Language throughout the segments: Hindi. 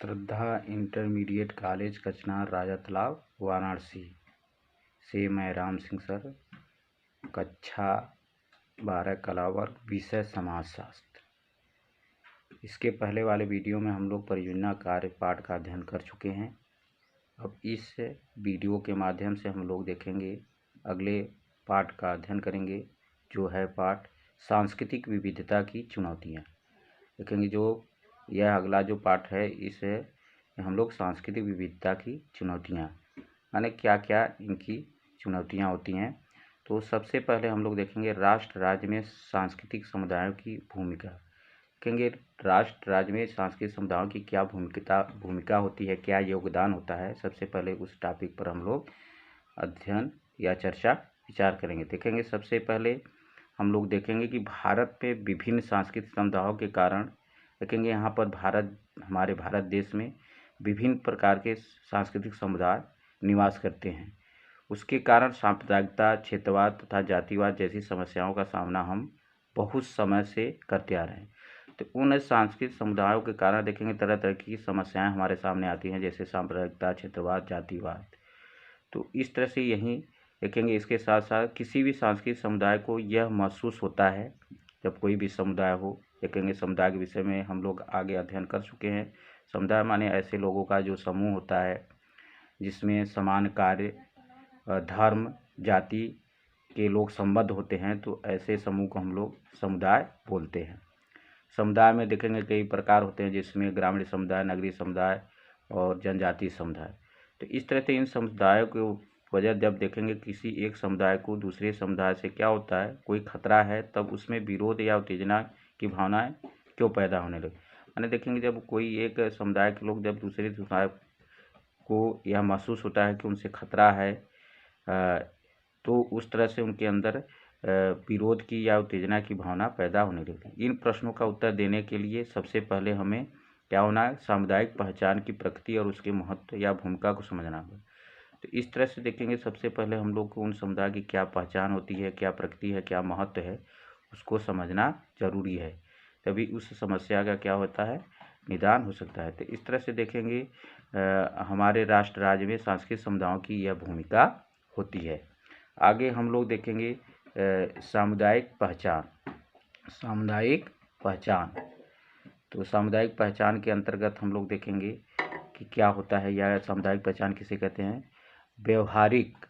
श्रद्धा इंटरमीडिएट कॉलेज कचनार राजा तालाब वाराणसी से मैं राम सिंह सर, कक्षा 12 कला वर्ग, विषय समाजशास्त्र। इसके पहले वाले वीडियो में हम लोग परियोजना कार्य पाठ का अध्ययन कर चुके हैं। अब इस वीडियो के माध्यम से हम लोग देखेंगे, अगले पाठ का अध्ययन करेंगे, जो है पाठ सांस्कृतिक विविधता की चुनौतियाँ। देखेंगे जो यह अगला जो पाठ है, इसे हम लोग सांस्कृतिक विविधता की चुनौतियाँ यानी क्या क्या इनकी चुनौतियाँ होती हैं। तो सबसे पहले हम लोग देखेंगे राष्ट्र राज्य में सांस्कृतिक समुदायों की भूमिका। देखेंगे राष्ट्र राज्य में सांस्कृतिक समुदायों की क्या भूमिका होती है, क्या योगदान होता है। सबसे पहले उस टॉपिक पर हम लोग अध्ययन या चर्चा विचार करेंगे। देखेंगे सबसे पहले हम लोग देखेंगे कि भारत में विभिन्न सांस्कृतिक समुदायों के कारण, देखेंगे यहाँ पर हमारे भारत देश में विभिन्न प्रकार के सांस्कृतिक समुदाय निवास करते हैं। उसके कारण सांप्रदायिकता, क्षेत्रवाद तथा जातिवाद जैसी समस्याओं का सामना हम बहुत समय से करते आ रहे हैं। तो उन सांस्कृतिक समुदायों के कारण देखेंगे तरह तरह की समस्याएं हमारे सामने आती हैं, जैसे सांप्रदायिकता, क्षेत्रवाद, जातिवाद। तो इस तरह से यहीं देखेंगे। इसके साथ साथ किसी भी सांस्कृतिक समुदाय को यह महसूस होता है, जब कोई भी समुदाय हो, देखेंगे समुदाय के विषय में हम लोग आगे अध्ययन कर चुके हैं। समुदाय माने ऐसे लोगों का जो समूह होता है जिसमें समान कार्य, धर्म, जाति के लोग संबद्ध होते हैं, तो ऐसे समूह को हम लोग समुदाय बोलते हैं। समुदाय में देखेंगे कई प्रकार होते हैं, जिसमें ग्रामीण समुदाय, नगरीय समुदाय और जनजातीय समुदाय। तो इस तरह से इन समुदायों को वजह जब देखेंगे किसी एक समुदाय को दूसरे समुदाय से क्या होता है, कोई खतरा है, तब उसमें विरोध या उत्तेजना की भावनाएं क्यों पैदा होने लगी। यानी देखेंगे जब कोई एक समुदाय के लोग जब दूसरे समुदाय को यह महसूस होता है कि उनसे खतरा है, तो उस तरह से उनके अंदर विरोध की या उत्तेजना की भावना पैदा होने लगती। इन प्रश्नों का उत्तर देने के लिए सबसे पहले हमें क्या होना है, सामुदायिक पहचान की प्रकृति और उसके महत्व या भूमिका को समझना होगा। तो इस तरह से देखेंगे सबसे पहले हम लोग को उन समुदाय की क्या पहचान होती है, क्या प्रकृति है, क्या महत्व है, उसको समझना जरूरी है। तभी उस समस्या का क्या होता है, निदान हो सकता है। तो इस तरह से देखेंगे हमारे राष्ट्र राज्य में सांस्कृतिक समुदायों की यह भूमिका होती है। आगे हम लोग देखेंगे सामुदायिक पहचान। सामुदायिक पहचान, तो सामुदायिक पहचान के अंतर्गत हम लोग देखेंगे कि क्या होता है, या सामुदायिक पहचान किसे कहते हैं। व्यवहारिक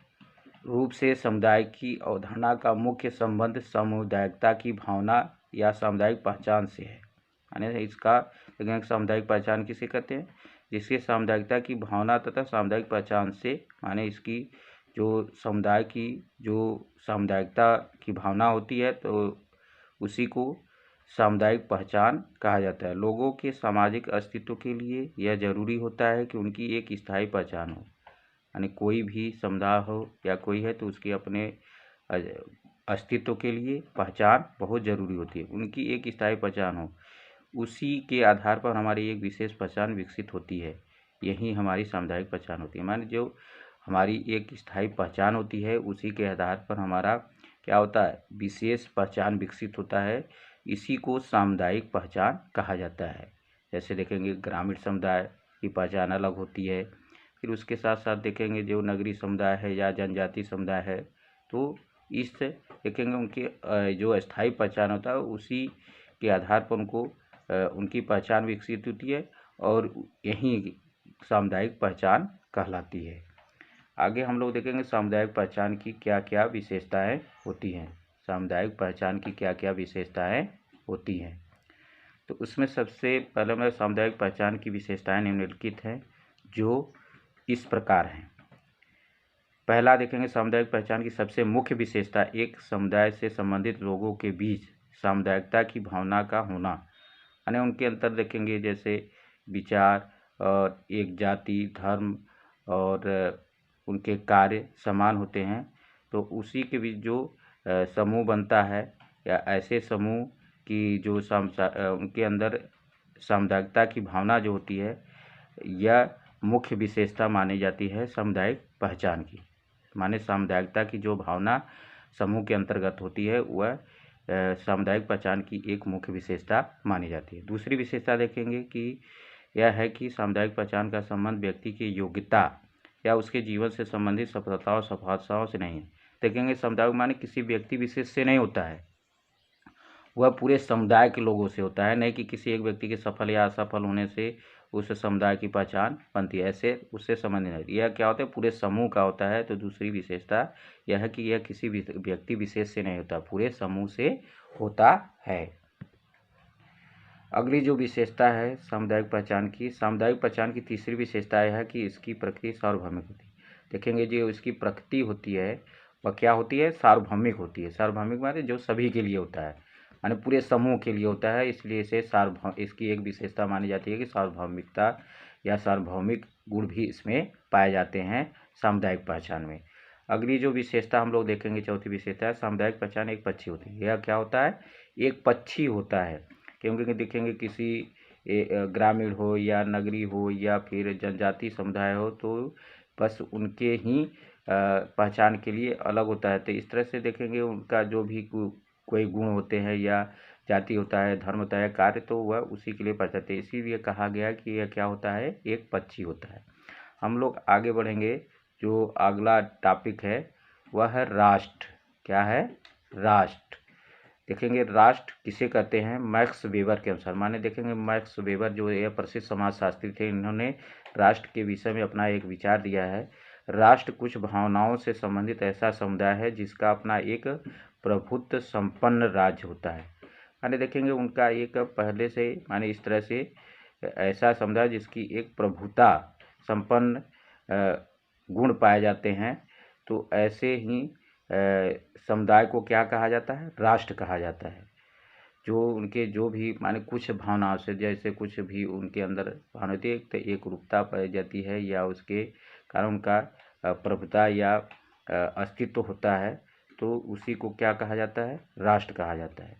रूप से समुदाय की अवधारणा का मुख्य संबंध सामुदायिकता की भावना या सामुदायिक पहचान से है। यानी इसका सामुदायिक पहचान किसे कहते हैं, जिसके सामुदायिकता की भावना तथा सामुदायिक पहचान से, माने इसकी जो समुदाय की जो सामुदायिकता की भावना होती है, तो उसी को सामुदायिक पहचान कहा जाता है। लोगों के सामाजिक अस्तित्व के लिए यह जरूरी होता है कि उनकी एक स्थायी पहचान हो। यानी कोई भी समुदाय हो या कोई है, तो उसके अपने अस्तित्व के लिए पहचान बहुत ज़रूरी होती है, उनकी एक स्थायी पहचान हो। उसी के आधार पर हमारी एक विशेष पहचान विकसित होती है, यही हमारी सामुदायिक पहचान होती है। माने जो हमारी एक स्थायी पहचान होती है, उसी के आधार पर हमारा क्या होता है, विशेष पहचान विकसित होता है। इसी को सामुदायिक पहचान कहा जाता है। जैसे देखेंगे ग्रामीण समुदाय की पहचान अलग होती है, फिर उसके साथ साथ देखेंगे जो नगरीय समुदाय है या जनजातीय समुदाय है, तो इस देखेंगे उनके जो स्थायी पहचान होता है, उसी के आधार पर उनको उनकी पहचान विकसित होती है, और यही सामुदायिक पहचान कहलाती है। आगे हम लोग देखेंगे सामुदायिक पहचान की क्या क्या विशेषताएं होती हैं। सामुदायिक पहचान की क्या क्या विशेषताएं होती हैं, तो उसमें सबसे पहले मैं सामुदायिक पहचान की विशेषताएं निम्नलिखित हैं, जो इस प्रकार हैं। पहला देखेंगे सामुदायिक पहचान की सबसे मुख्य विशेषता एक समुदाय से संबंधित लोगों के बीच सामुदायिकता की भावना का होना। यानी उनके अंतर देखेंगे जैसे विचार और एक जाति, धर्म और उनके कार्य समान होते हैं, तो उसी के बीच जो समूह बनता है, या ऐसे समूह की जो उनके अंदर सामुदायिकता की भावना जो होती है, यह मुख्य विशेषता मानी जाती है सामुदायिक पहचान की। माने सामुदायिकता की जो भावना समूह के अंतर्गत होती है, वह सामुदायिक पहचान की एक मुख्य विशेषता मानी जाती है। दूसरी विशेषता देखेंगे कि यह है कि सामुदायिक पहचान का संबंध व्यक्ति की योग्यता या उसके जीवन से संबंधित सफलताओं सफलताओं से नहीं। देखेंगे समुदाय माने किसी व्यक्ति विशेष से नहीं होता है, वह पूरे समुदाय के लोगों से होता है, नहीं कि किसी एक व्यक्ति के सफल या असफल होने से उस समुदाय की पहचान बनती है, ऐसे उससे संबंधित नहीं। यह क्या होता है, पूरे समूह का होता है। तो दूसरी विशेषता यह है कि यह किसी व्यक्ति विशेष से नहीं होता, पूरे समूह से होता है। अगली जो विशेषता है सामुदायिक पहचान की तीसरी विशेषता यह है कि इसकी प्रकृति सार्वभौमिक होती है। देखेंगे जो इसकी प्रकृति होती है वह क्या होती है, सार्वभौमिक होती है। सार्वभौमिक माने जो सभी के लिए होता है, माने पूरे समूह के लिए होता है, इसलिए इसे इसकी एक विशेषता मानी जाती है कि सार्वभौमिकता या सार्वभौमिक गुण भी इसमें पाए जाते हैं सामुदायिक पहचान में। अगली जो विशेषता हम लोग देखेंगे, चौथी विशेषता है सामुदायिक पहचान एक पक्षी होती है। यह क्या होता है, एक पक्षी होता है। क्योंकि देखेंगे किसी ग्रामीण हो या नगरी हो या फिर जनजाति समुदाय हो, तो बस उनके ही पहचान के लिए अलग होता है। तो इस तरह से देखेंगे उनका जो भी कोई गुण होते हैं या जाति होता है, धर्म होता है, कार्य, तो वह उसी के लिए पहचानते हैं। इसीलिए कहा गया कि यह क्या होता है, एक पक्षी होता है। हम लोग आगे बढ़ेंगे। जो अगला टॉपिक है वह है राष्ट्र। क्या है, राष्ट्र। देखेंगे राष्ट्र किसे कहते हैं, मैक्स वेबर के अनुसार। माने देखेंगे मैक्स वेबर जो यह प्रसिद्ध समाजशास्त्री थे, इन्होंने राष्ट्र के विषय में अपना एक विचार दिया है। राष्ट्र कुछ भावनाओं से संबंधित ऐसा समुदाय है जिसका अपना एक प्रभुत्व संपन्न राज्य होता है। माने देखेंगे उनका एक पहले से माने इस तरह से ऐसा समुदाय जिसकी एक प्रभुता संपन्न गुण पाए जाते हैं, तो ऐसे ही समुदाय को क्या कहा जाता है, राष्ट्र कहा जाता है। जो उनके जो भी माने कुछ भावनाओं से, जैसे कुछ भी उनके अंदर भावना होती है, तो एक रूपता पाई जाती है या उसके कारण उनका प्रभुता या अस्तित्व होता है, तो उसी को क्या कहा जाता है, राष्ट्र कहा जाता है।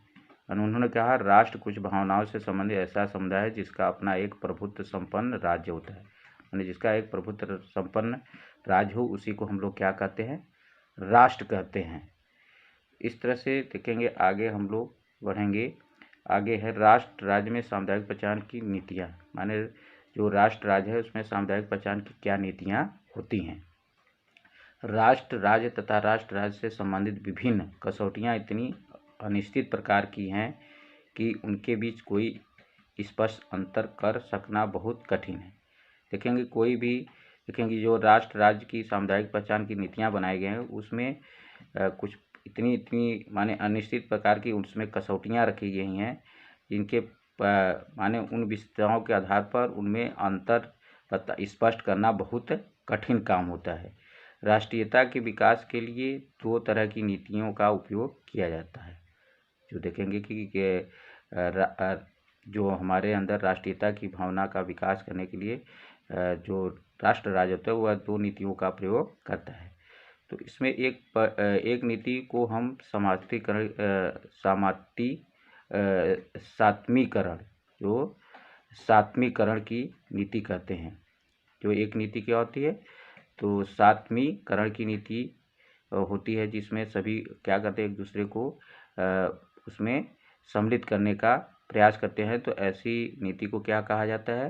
उन्होंने कहा राष्ट्र कुछ भावनाओं से संबंधित ऐसा समुदाय है जिसका अपना एक प्रभुत्व संपन्न राज्य होता है। यानी जिसका एक प्रभुत्व संपन्न राज्य हो, उसी को हम लोग क्या कहते हैं, राष्ट्र कहते हैं। इस तरह से देखेंगे आगे हम लोग बढ़ेंगे। आगे है राष्ट्र राज्य में सामुदायिक पहचान की नीतियाँ। माने जो राष्ट्र राज्य है उसमें सामुदायिक पहचान की क्या नीतियाँ होती हैं। राष्ट्र राज्य तथा राष्ट्र राज्य से संबंधित विभिन्न कसौटियाँ इतनी अनिश्चित प्रकार की हैं कि उनके बीच कोई स्पष्ट अंतर कर सकना बहुत कठिन है। देखेंगे कोई भी देखेंगे जो राष्ट्र राज्य की सामुदायिक पहचान की नीतियाँ बनाई गई हैं उसमें कुछ इतनी माने अनिश्चित प्रकार की उसमें कसौटियाँ रखी गई हैं, जिनके माने उन विशेषताओं के आधार पर उनमें अंतर स्पष्ट करना बहुत कठिन काम होता है। राष्ट्रीयता के विकास के लिए दो तरह की नीतियों का उपयोग किया जाता है। जो देखेंगे कि जो हमारे अंदर राष्ट्रीयता की भावना का विकास करने के लिए जो राष्ट्र राज्य होता है वह दो नीतियों का प्रयोग करता है। तो इसमें एक नीति को हम सात्मीकरण जो सात्मीकरण की नीति कहते हैं। जो एक नीति क्या होती है, तो सात्मीकरण की नीति होती है, जिसमें सभी क्या करते हैं, एक दूसरे को उसमें सम्मिलित करने का प्रयास करते हैं। तो ऐसी नीति को क्या कहा जाता है,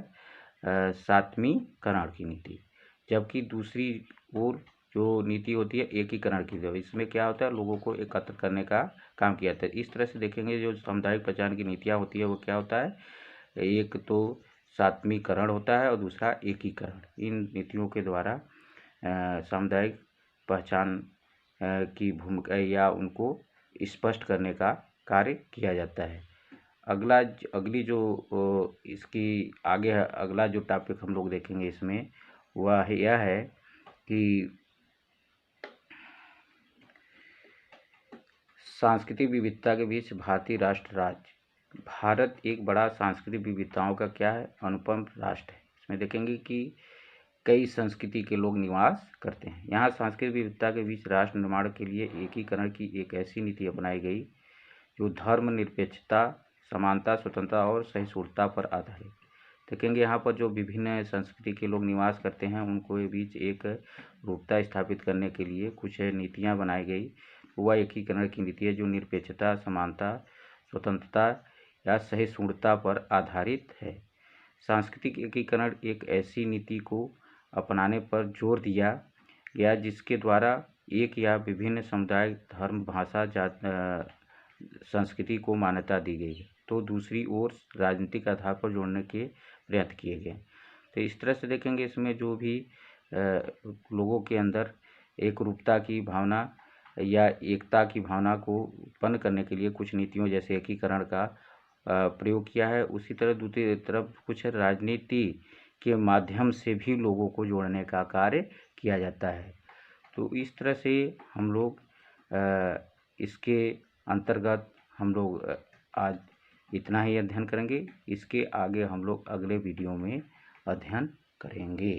सात्मीकरण की नीति। जबकि दूसरी ओर जो नीति होती है एकीकरण की, जो इसमें क्या होता है, लोगों को एकत्र करने का काम किया जाता है। इस तरह से देखेंगे जो सामुदायिक पहचान की नीतियाँ होती है वो क्या होता है, एक तो सात्मीकरण होता है और दूसरा एकीकरण। इन नीतियों के द्वारा सामुदायिक पहचान की भूमिका या उनको स्पष्ट करने का कार्य किया जाता है। अगली जो इसकी आगे अगला जो टॉपिक हम लोग देखेंगे इसमें वह यह है कि सांस्कृतिक विविधता के बीच भारतीय राष्ट्र राज्य। भारत एक बड़ा सांस्कृतिक विविधताओं का क्या है, अनुपम राष्ट्र है। इसमें देखेंगे कि कई संस्कृति के लोग निवास करते हैं। यहाँ सांस्कृतिक विविधता के बीच राष्ट्र निर्माण के लिए एकीकरण की एक ऐसी नीति अपनाई गई जो धर्मनिरपेक्षता, समानता, स्वतंत्रता और सहिष्णुता पर आधारित। देखेंगे यहाँ पर जो विभिन्न संस्कृति के लोग निवास करते हैं उनको के बीच एक रूपता स्थापित करने के लिए कुछ नीतियाँ बनाई गई। वह एकीकरण की नीति है जो निरपेक्षता, समानता, स्वतंत्रता या सहिष्णुता पर आधारित है। सांस्कृतिक एकीकरण एक ऐसी नीति को अपनाने पर जोर दिया गया जिसके द्वारा एक या विभिन्न समुदाय, धर्म, भाषा, संस्कृति को मान्यता दी गई है, तो दूसरी ओर राजनीतिक आधार पर जोड़ने के प्रयत्न किए गए। तो इस तरह से देखेंगे इसमें जो भी लोगों के अंदर एकरूपता की भावना या एकता की भावना को उत्पन्न करने के लिए कुछ नीतियों जैसे एकीकरण का प्रयोग किया है। उसी तरह दूसरी तरफ कुछ राजनीति के माध्यम से भी लोगों को जोड़ने का कार्य किया जाता है। तो इस तरह से हम लोग इसके अंतर्गत हम लोग आज इतना ही अध्ययन करेंगे। इसके आगे हम लोग अगले वीडियो में अध्ययन करेंगे।